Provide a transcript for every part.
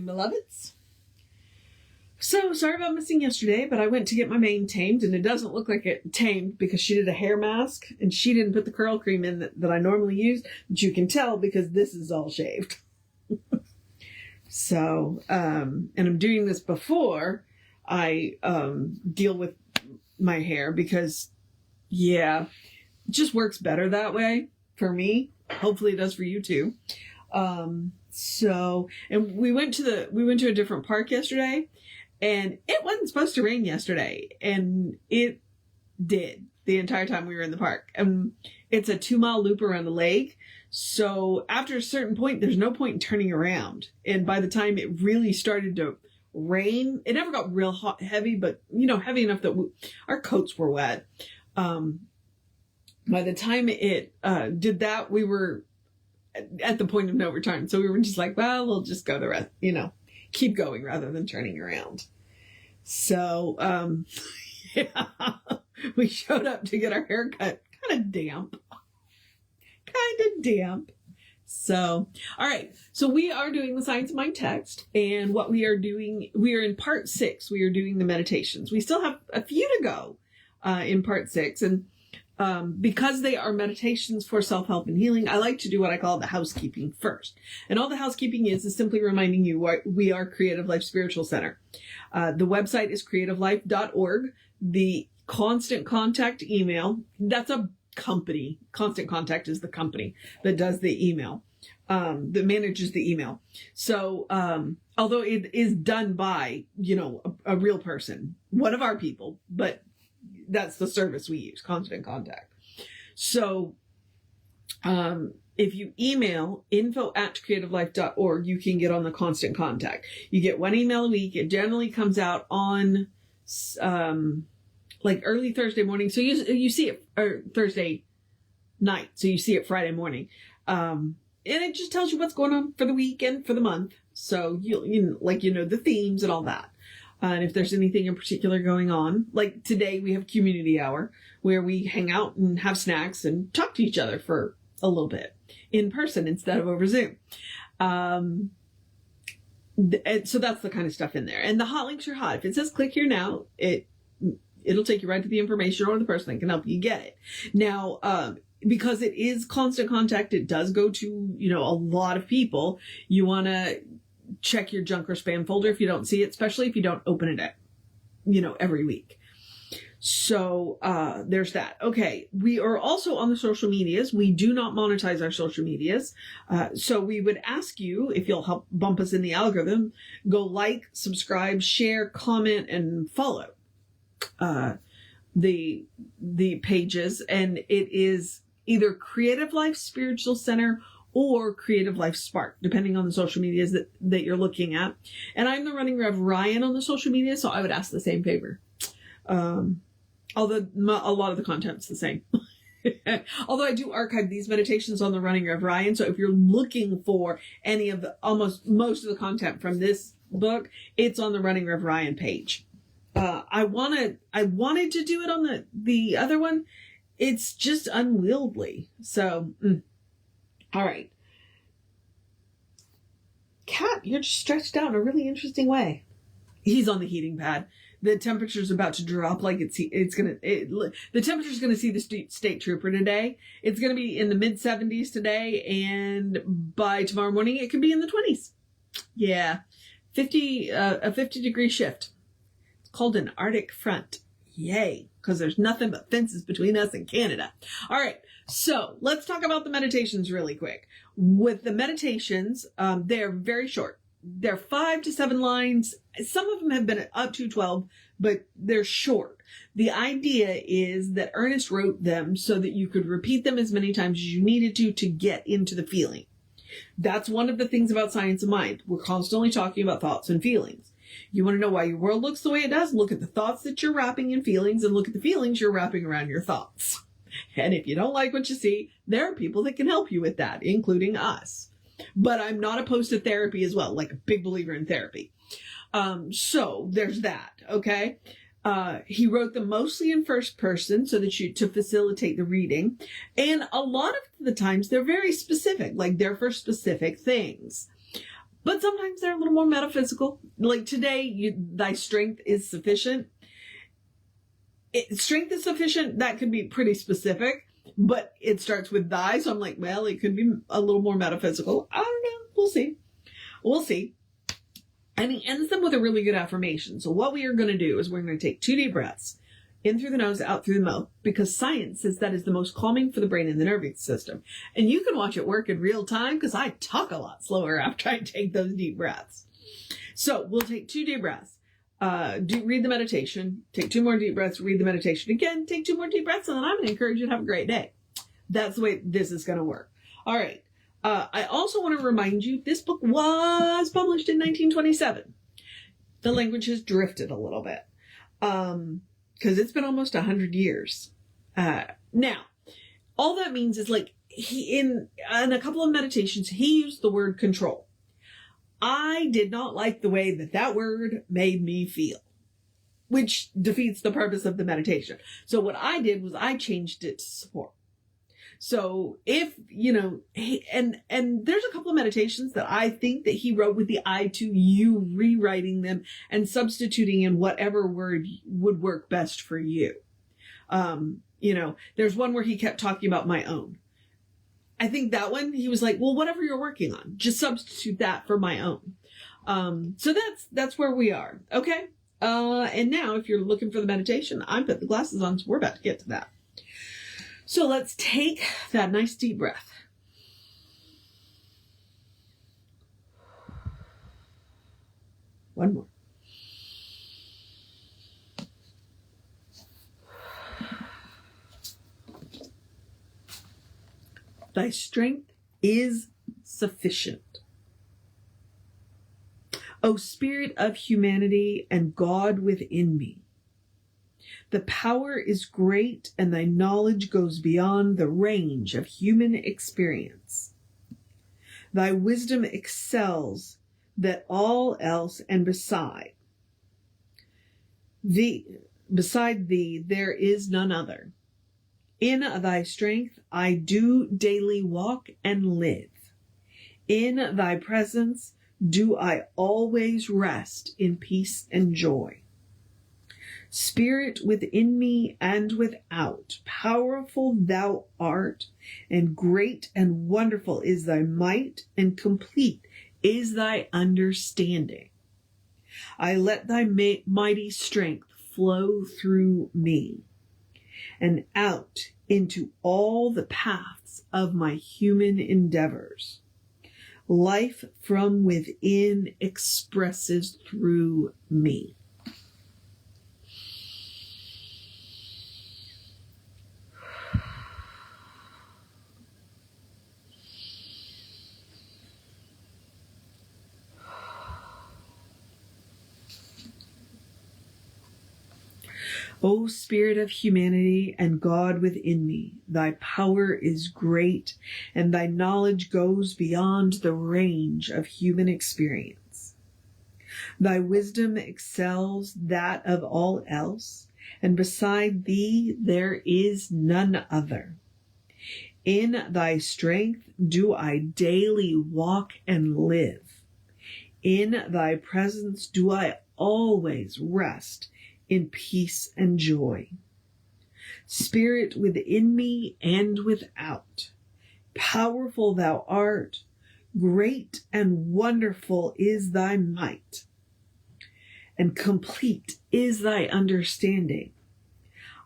morning, beloveds. So, sorry about missing yesterday, but I went to get my mane tamed, and it doesn't look like it tamed because she did a hair mask, and she didn't put the curl cream in that I normally use, but you can tell because this is all shaved. So, and I'm doing this before I deal with my hair because, yeah, it just works better that way for me. Hopefully it does for you too. So, and we went to a different park yesterday, and it wasn't supposed to rain yesterday, and it did the entire time we were in the park. And it's a 2-mile loop around the lake. So after a certain point, there's no point in turning around. And by the time it really started to rain, it never got real hot, heavy, but heavy enough that our coats were wet. By the time it did that, we were at the point of no return. So we were just like, well, we'll just go the rest, keep going rather than turning around. So, yeah, we showed up to get our hair cut. Kind of damp. So, all right. So we are doing the Science of Mind text, and what we are doing, we are in part 6. We are doing the meditations. We still have a few to go in part 6, and because they are meditations for self-help and healing, I like to do what I call the housekeeping first. And all the housekeeping is simply reminding you we are Creative Life Spiritual Center. The website is creativelife.org. The Constant Contact email, that's a company. Constant Contact is the company that does the email, that manages the email. So, although it is done by, a real person, one of our people, but that's the service we use, Constant Contact. So, if you email info@creativelife.org, you can get on the Constant Contact. You get one email a week. It generally comes out on, like early Thursday morning. So you see it, or Thursday night. So you see it Friday morning. And it just tells you what's going on for the week and for the month. So the themes and all that. And if there's anything in particular going on, like today we have community hour where we hang out and have snacks and talk to each other for a little bit in person instead of over Zoom. And so that's the kind of stuff in there. And the hot links are hot. If it says click here now, it'll take you right to the information or the person that can help you get it. Now, because it is Constant Contact, it does go to, a lot of people. You want to check your junk or spam folder if you don't see it, especially if you don't open it up, every week. So, there's that. Okay. We are also on the social medias. We do not monetize our social medias. So we would ask you, if you'll help bump us in the algorithm, go like, subscribe, share, comment, and follow the pages, and it is either Creative Life Spiritual Center or Creative Life Spark, depending on the social medias that you're looking at. And I'm the Running Rev Ryan on the social media, so I would ask the same favor. Although a lot of the content's the same. Although I do archive these meditations on the Running Rev Ryan, so if you're looking for any of most of the content from this book, it's on the Running Rev Ryan page. I wanted to do it on the other one. It's just unwieldy. So, all right. Cat, you're just stretched out in a really interesting way. He's on the heating pad. The temperature's about to drop like the temperature's going to see the state trooper today. It's going to be in the mid 70s today. And by tomorrow morning, it could be in the 20s. Yeah. A 50-degree shift. Called an Arctic front. Yay. Because there's nothing but fences between us and Canada. All right. So let's talk about the meditations really quick. With the meditations, they're very short. They're 5 to 7 lines. Some of them have been up to 12, but they're short. The idea is that Ernest wrote them so that you could repeat them as many times as you needed to get into the feeling. That's one of the things about Science of Mind. We're constantly talking about thoughts and feelings. You want to know why your world looks the way it does? Look at the thoughts that you're wrapping in feelings, and look at the feelings you're wrapping around your thoughts. And if you don't like what you see, there are people that can help you with that, including us. But I'm not opposed to therapy as well, like a big believer in therapy. So there's that, okay? He wrote them mostly in first person so that to facilitate the reading. And a lot of the times they're very specific, like they're for specific things. But sometimes they're a little more metaphysical. Like today, thy strength is sufficient. Strength is sufficient, that could be pretty specific, but it starts with thy, so I'm like, well, it could be a little more metaphysical. I don't know. We'll see. We'll see. And he ends them with a really good affirmation. So what we are going to do is we're going to take 2 deep breaths, in through the nose, out through the mouth, because science says that is the most calming for the brain and the nervous system. And you can watch it work in real time, because I talk a lot slower after I take those deep breaths. So we'll take 2 deep breaths. Read the meditation, take 2 more deep breaths, read the meditation again, take 2 more deep breaths, and then I'm going to encourage you to have a great day. That's the way this is going to work. All right. I also want to remind you, this book was published in 1927. The language has drifted a little bit, because it's been almost 100 years. Now, all that means is like in a couple of meditations, he used the word control. I did not like the way that word made me feel, which defeats the purpose of the meditation. So what I did was I changed it to support. So if, and there's a couple of meditations that I think that he wrote with the eye to you rewriting them and substituting in whatever word would work best for you. There's one where he kept talking about my own. I think that one, he was like, well, whatever you're working on, just substitute that for my own. So that's where we are. Okay. And now if you're looking for the meditation, I put the glasses on, so we're about to get to that. So let's take that nice deep breath. One more. Thy strength is sufficient. O Spirit of humanity and God within me, the power is great and thy knowledge goes beyond the range of human experience. Thy wisdom excels that all else, and beside thee there is none other. In thy strength I do daily walk and live. In thy presence do I always rest in peace and joy. Spirit within me and without, powerful thou art, and great and wonderful is thy might, and complete is thy understanding. I let thy mighty strength flow through me and out into all the paths of my human endeavors. Life from within expresses through me. O Spirit of humanity and God within me, thy power is great, and thy knowledge goes beyond the range of human experience. Thy wisdom excels that of all else, and beside thee there is none other. In thy strength do I daily walk and live. In thy presence do I always rest in peace and joy. Spirit within me and without, powerful thou art, great and wonderful is thy might, and complete is thy understanding.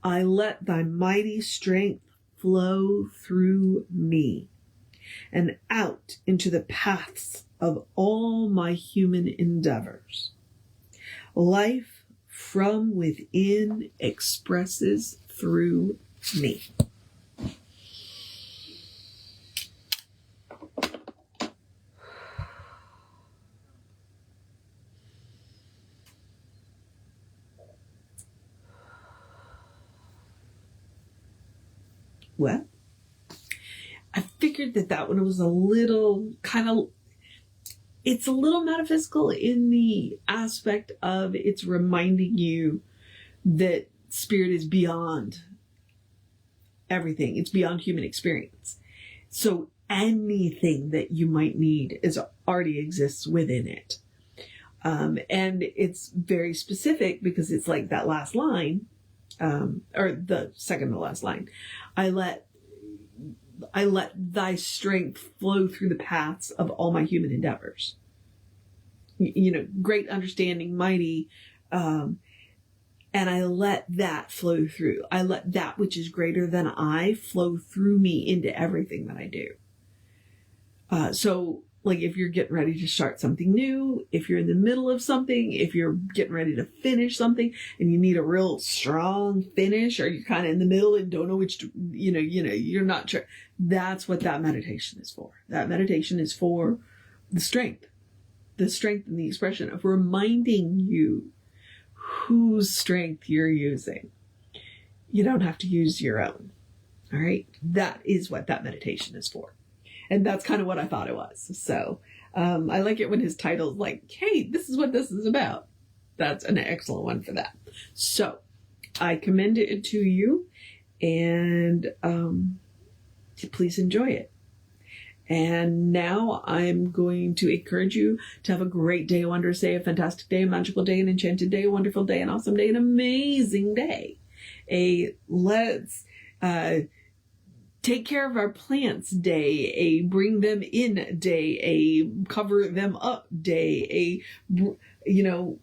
I let thy mighty strength flow through me and out into the paths of all my human endeavors. Life from within expresses through me. Well, I figured that one was a little it's a little metaphysical in the aspect of it's reminding you that spirit is beyond everything. It's beyond human experience. So anything that you might need is already exists within it. And it's very specific because it's like that last line, or the second to last line. I let thy strength flow through the paths of all my human endeavors. Great understanding, mighty, and I let that flow through. I let that which is greater than I flow through me into everything that I do. So like if you're getting ready to start something new, if you're in the middle of something, if you're getting ready to finish something and you need a real strong finish, or you're kind of in the middle and don't know which, you're not sure. That's what that meditation is for. That meditation is for the strength and the expression of reminding you whose strength you're using. You don't have to use your own. All right. That is what that meditation is for. And that's kind of what I thought it was. So I like it when his title's like, hey, this is what this is about. That's an excellent one for that. So I commend it to you, and please enjoy it. And now I'm going to encourage you to have a great day, a wondrous day, a fantastic day, a magical day, an enchanted day, a wonderful day, an awesome day, an amazing day. Let's take care of our plants day, a bring them in day, a cover them up day, a,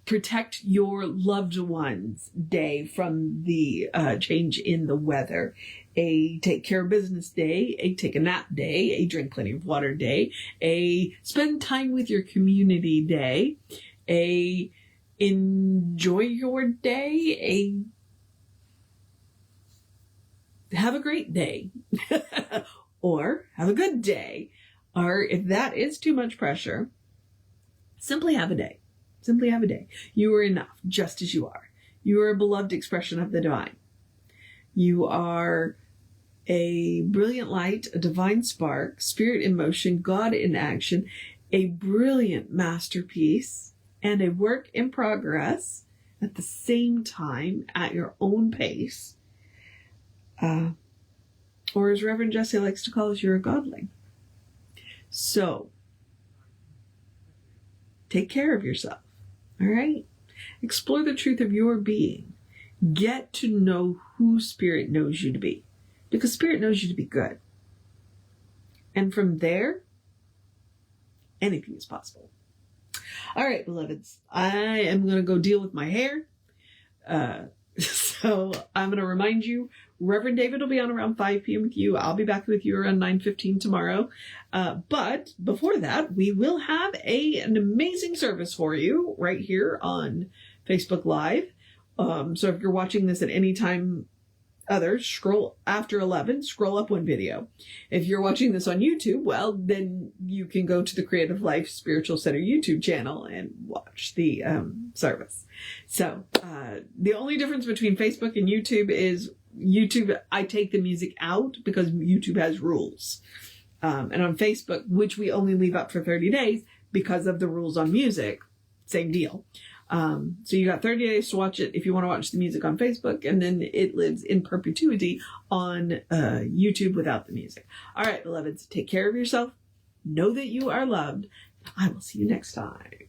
protect your loved ones day from the change in the weather, a take care of business day, a take a nap day, a drink plenty of water day, a spend time with your community day, a enjoy your day, a have a great day, or have a good day, or if that is too much pressure, simply have a day. Simply have a day. You are enough just as you are. You are a beloved expression of the divine. You are a brilliant light, a divine spark, spirit in motion, God in action, a brilliant masterpiece, and a work in progress at the same time at your own pace. Or as Reverend Jesse likes to call us, you're a godling. So, take care of yourself. All right? Explore the truth of your being. Get to know who Spirit knows you to be. Because Spirit knows you to be good. And from there, anything is possible. All right, beloveds. I am going to go deal with my hair. So I'm going to remind you, Reverend David will be on around 5 p.m. with you. I'll be back with you around 9:15 tomorrow. But before that, we will have an amazing service for you right here on Facebook Live. So if you're watching this at any time other, scroll after 11, scroll up one video. If you're watching this on YouTube, well, then you can go to the Creative Life Spiritual Center YouTube channel and watch the service. So the only difference between Facebook and YouTube is YouTube, I take the music out because YouTube has rules. And on Facebook, which we only leave up for 30 days because of the rules on music, same deal. So you got 30 days to watch it if you want to watch the music on Facebook, and then it lives in perpetuity on YouTube without the music. All right, beloveds, take care of yourself. Know that you are loved. I will see you next time.